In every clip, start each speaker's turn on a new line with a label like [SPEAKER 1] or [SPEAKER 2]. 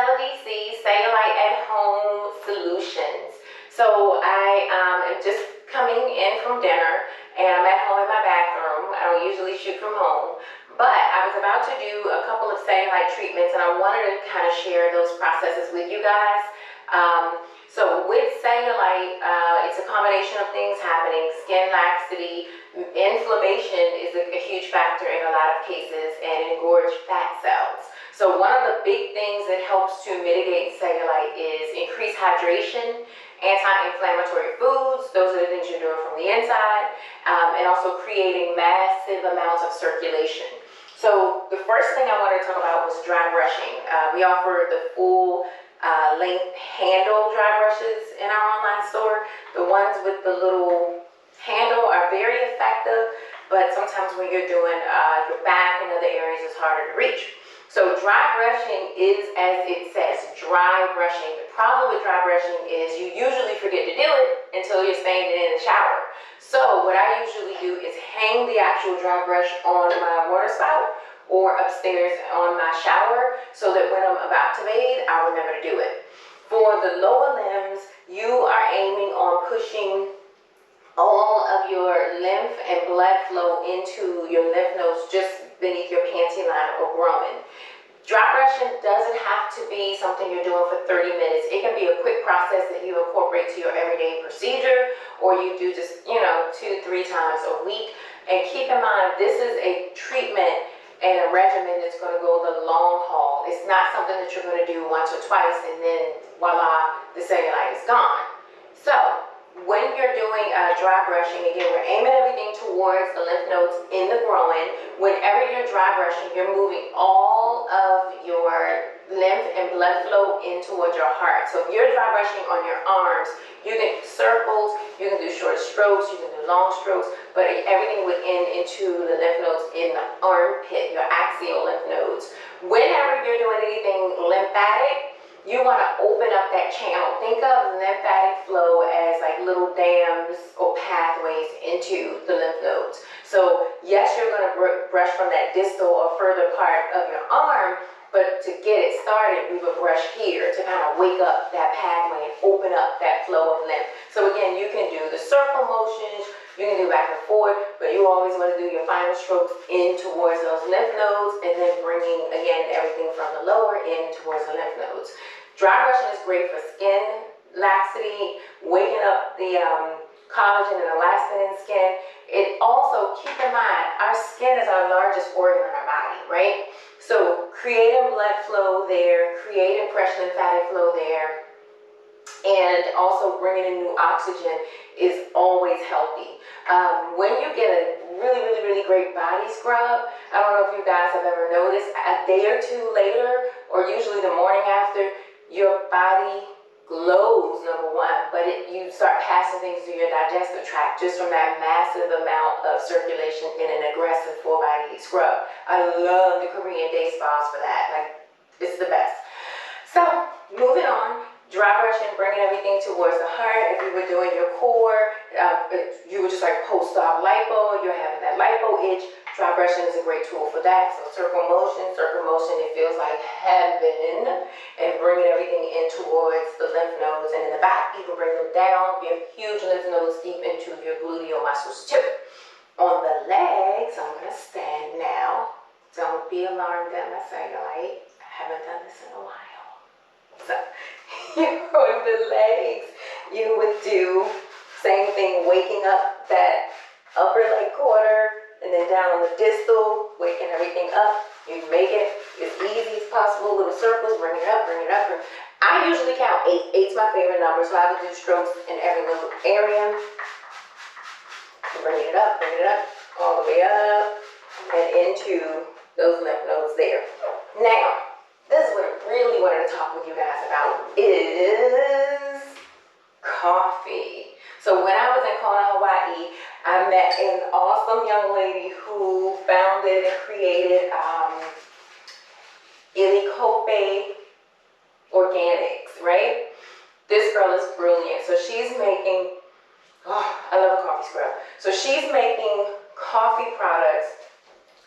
[SPEAKER 1] LDC, Cellulite at Home Solutions. So I am just coming in from dinner and I'm at home in my bathroom. I don't usually shoot from home, but I was about to do a couple of cellulite treatments and I wanted to kind of share those processes with you guys. So with cellulite, it's a combination of things happening. Skin laxity, inflammation is a huge factor in a lot of cases, and engorged fat cells. So one of the big things that helps to mitigate cellulite is increased hydration, anti-inflammatory foods, those are the things you're doing from the inside, and also creating massive amounts of circulation. So the first thing I wanted to talk about was dry brushing. We offer the full length handle dry brushes in our online store. The ones with the little handle are very effective, but sometimes when you're doing your back and other areas, it's harder to reach. So dry brushing is, as it says, dry brushing. The problem with dry brushing is you usually forget to do it until you're standing in the shower. So what I usually do is hang the actual dry brush on my water spout or upstairs on my shower so that when I'm about to bathe, I'll remember to do it. For the lower limbs, you are aiming on pushing all of your lymph and blood flow into your lymph nodes just beneath your panty line or groin. Dry brushing doesn't have to be something you're doing for 30 minutes. It can be a quick process that you incorporate to your everyday procedure, or you do just, 2-3 times a week. And keep in mind, this is a treatment and a regimen that's going to go the long haul. It's not something that you're going to do once or twice and then voila, the cellulite is gone. So when you're doing dry brushing, again, we're aiming everything towards the lymph nodes in the groin. Whenever you're dry brushing, you're moving all of your lymph and blood flow in towards your heart. So if you're dry brushing on your arms, you can do circles, you can do short strokes, you can do long strokes, but everything would end into the lymph nodes in the armpit, your axial lymph nodes. Whenever you're doing anything lymphatic, you want to open up that channel. Think of lymphatic flow as like little dams or pathways into the lymph nodes. So yes, you're going to brush from that distal or further part of your arm, but to get it started, we would brush here to kind of wake up that pathway and open up that flow of lymph. So again, you can do the circle motions, you can do back and forth, but you always want to do your final strokes in towards those lymph nodes and then bringing, again, everything from the lower in towards the lymph nodes. Dry brushing is great for skin laxity, waking up the collagen and elastin in skin. It also, keep in mind, our skin is our largest organ in our body, right? So creating blood flow there, creating fresh lymphatic flow there, and also bringing in new oxygen is always healthy. When you get a really great body scrub, I don't know if you guys have ever noticed, a day or two later, or usually the morning after, your body glows, number one, but you start passing things through your digestive tract just from that massive amount of circulation in an aggressive full body scrub. I love the Korean day spas for that. Like, it's the best. So moving on, dry brushing, bringing everything towards the heart. If you were doing your core, you were just like post-op lipo, you're having that lipo itch. Dry brushing is a great tool for that. So circle motion, it feels like heaven. And bringing everything in towards the lymph nodes. And in the back, you can bring them down. You have huge lymph nodes deep into your gluteal muscles too. On the legs, I'm going to stand now. Don't be alarmed at my cellulite. I haven't done this in a while. So, on the legs, you would do same thing, waking up that upper leg quarter, and then down on the distal, waking everything up. You make it as easy as possible, little circles, bring it up. I usually count 8. 8's my favorite number, so I would do strokes in every little area. Bring it up, all the way up, and into those lymph nodes there. Now, this is what I really wanted to talk with you guys about is coffee. So when I was in Kona, Hawaii, I met an awesome young lady who founded and created Ilikope Organics, right? This girl is brilliant. So she's making, I love a coffee scrub. So she's making coffee products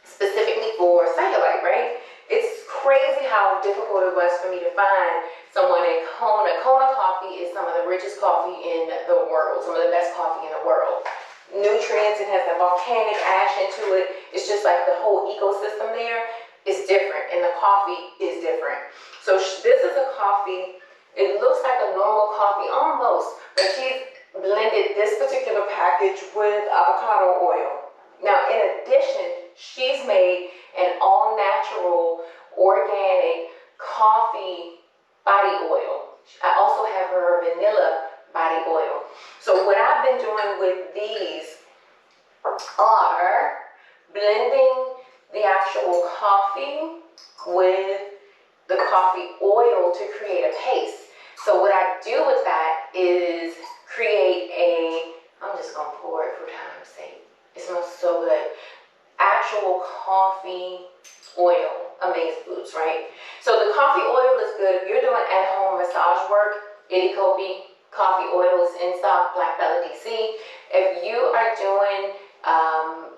[SPEAKER 1] specifically for cellulite, right? It's crazy how difficult it was for me to find someone in Kona. Kona coffee is some of the richest coffee in the world, some of the best coffee in the world. Nutrients, it has the volcanic ash into it. It's just like the whole ecosystem there is different, and the coffee is different. So this is a coffee, it looks like a normal coffee almost, but she's blended this particular package with avocado oil. Now, in addition, she's made an all-natural, organic coffee body oil. I also have her vanilla body oil. So what I've been doing with these are blending the actual coffee with the coffee oil to create a paste. So what I do with that is create I'm just gonna pour it for time's sake. It smells so good. Actual coffee oil, Amaze Foods, right? So the coffee oil is good. If you're doing at-home massage work, Itty Kopi coffee oil is in stock, Black Bella DC. If you are doing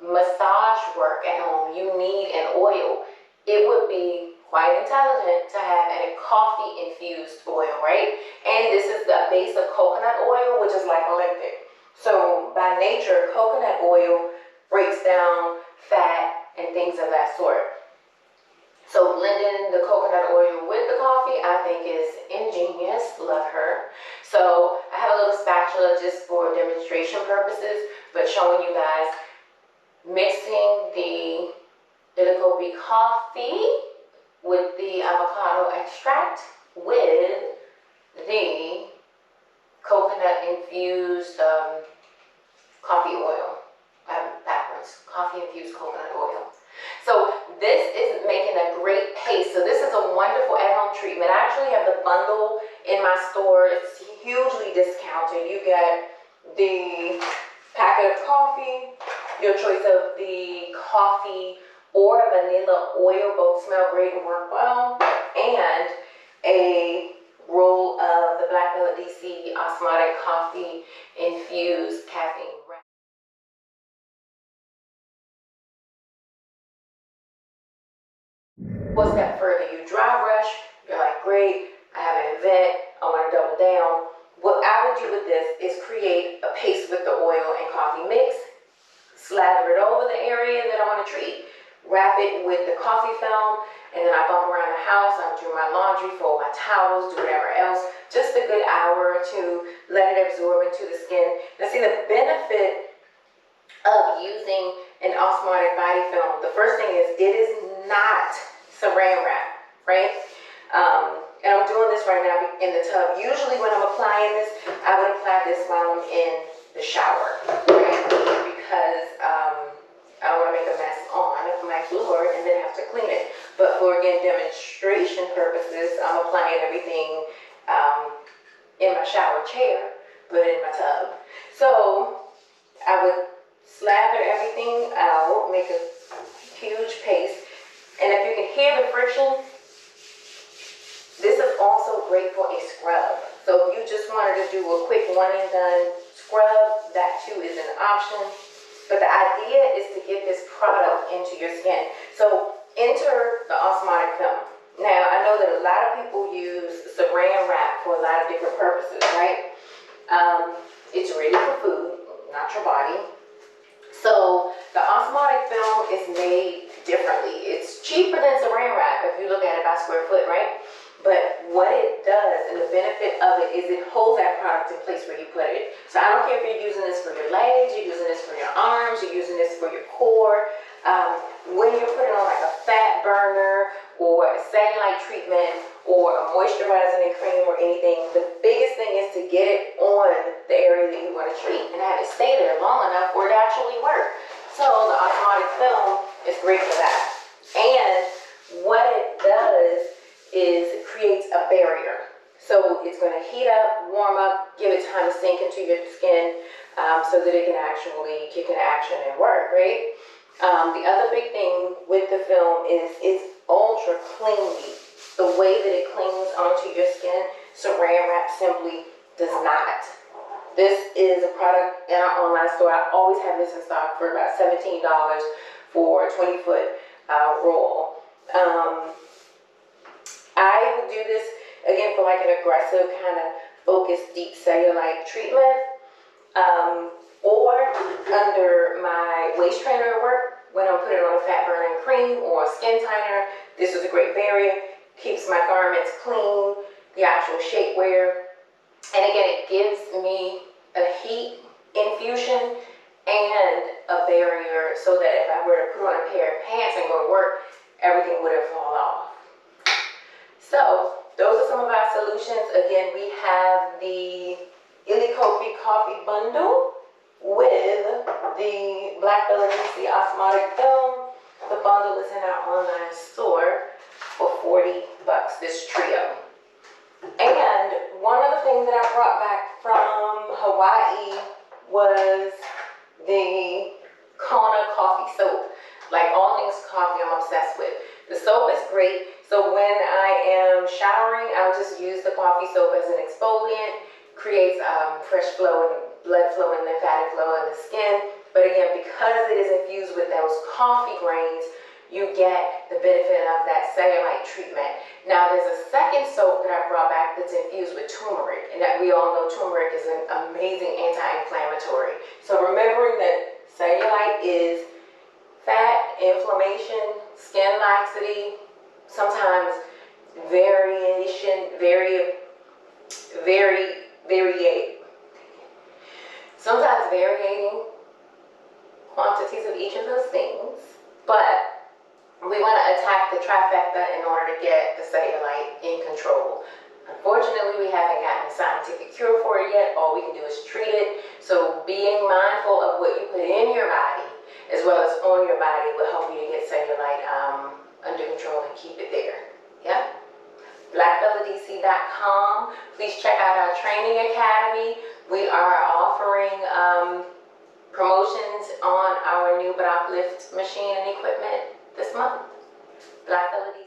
[SPEAKER 1] massage work at home, you need an oil. It would be quite intelligent to have a coffee infused oil, right? And this is the base of coconut oil, which is lipolytic. So by nature, coconut oil breaks down fat and things of that sort. So blending the coconut oil with the coffee, I think is ingenious. Love her. So I have a little spatula just for demonstration purposes, but showing you guys mixing the Itty Kopi coffee with the avocado extract with the coconut infused coffee oil. I have it backwards. Coffee infused coconut oil. So this is making a great paste. So this is a wonderful at-home treatment. I actually have the bundle in my store. It's hugely discounted. You get the packet of coffee, your choice of the coffee or vanilla oil, both smell great and work well, and a roll of the Black Bella DC osmotic coffee infused caffeine. One step further, you dry brush, you're like, great, I have an event, I want to double down. What I would do with this is create a paste with the oil and coffee mix, slather it over the area that I want to treat, wrap it with the coffee film, and then I bump around the house, I do my laundry, fold my towels, do whatever else, just a good hour or two, let it absorb into the skin. Now see, the benefit of using an osmotic body film, the first thing is it is not saran wrap, right? And I'm doing this right now in the tub. Usually when I'm applying this, I would apply this while I'm in the shower, right? Because I don't want to make a mess on my floor and then have to clean it. But for, again, demonstration purposes, I'm applying everything in my shower chair, but in my tub. So I would slather everything out, make a huge paste. And if you can hear the friction, this is also great for a scrub. So if you just wanted to do a quick one and done scrub, that too is an option. But the idea is to get this product into your skin. So enter the osmotic film. Now, I know that a lot of people use saran wrap for a lot of different purposes, right? It's ready for food, not your body. So the osmotic film is made differently. It's cheaper than saran wrap if you look at it by square foot, right? But what it does, and the benefit of it, is it holds that product in place where you put it. So I don't care if you're using this for your legs, you're using this for your arms, you're using this for your core. When you're putting on like a fat burner or a cellulite treatment or a moisturizing cream or anything, the biggest thing is to get it on the area that you want to treat and have it stay there long enough for it to actually work. So the osmotic film is great for that. And what it does is it creates a barrier. So it's going to heat up, warm up, give it time to sink into your skin so that it can actually kick into action and work, right? The other big thing with the film is it's ultra cleanly. The way that it clings onto your skin, saran wrap simply does not. This is a product in our online store. I always have this in stock for about $17 for a 20-foot roll. do this again for like an aggressive kind of focused deep cellulite treatment, or under my waist trainer work when I'm putting on a fat burning cream or a skin tightener. This is a great barrier, keeps my garments clean, the actual shapewear, and again it gives me a heat infusion and a barrier so that if I were to put on a pair of pants and go to work, everything wouldn't fall off. So those are some of our solutions. Again, we have the Illicopi coffee bundle with the Black Belladisi osmotic film. The bundle is in our online store for $40, this trio. And one of the things that I brought back from Hawaii was the Kona coffee soap. Like all things coffee, I'm obsessed with. The soap is great. So when I am showering, I'll just use the coffee soap as an exfoliant. Creates fresh flow and blood flow and lymphatic flow in the skin. But again, because it is infused with those coffee grains, you get the benefit of that cellulite treatment. Now there's a second soap that I brought back that's infused with turmeric, and that we all know turmeric is an amazing anti-inflammatory. So remembering that cellulite is fat, inflammation, skin laxity, sometimes varying quantities of each of those things, but we want to attack the trifecta in order to get the cellulite in control. Unfortunately, we haven't gotten a scientific cure for it yet. All we can do is treat it. So being mindful of what you put in your body as well as on your body will help you to get cellulite under control and keep it there. Yep. BlackBelladC.com. Please check out our training academy. We are offering promotions on our new Block Lift machine and equipment this month. Black Belladisi.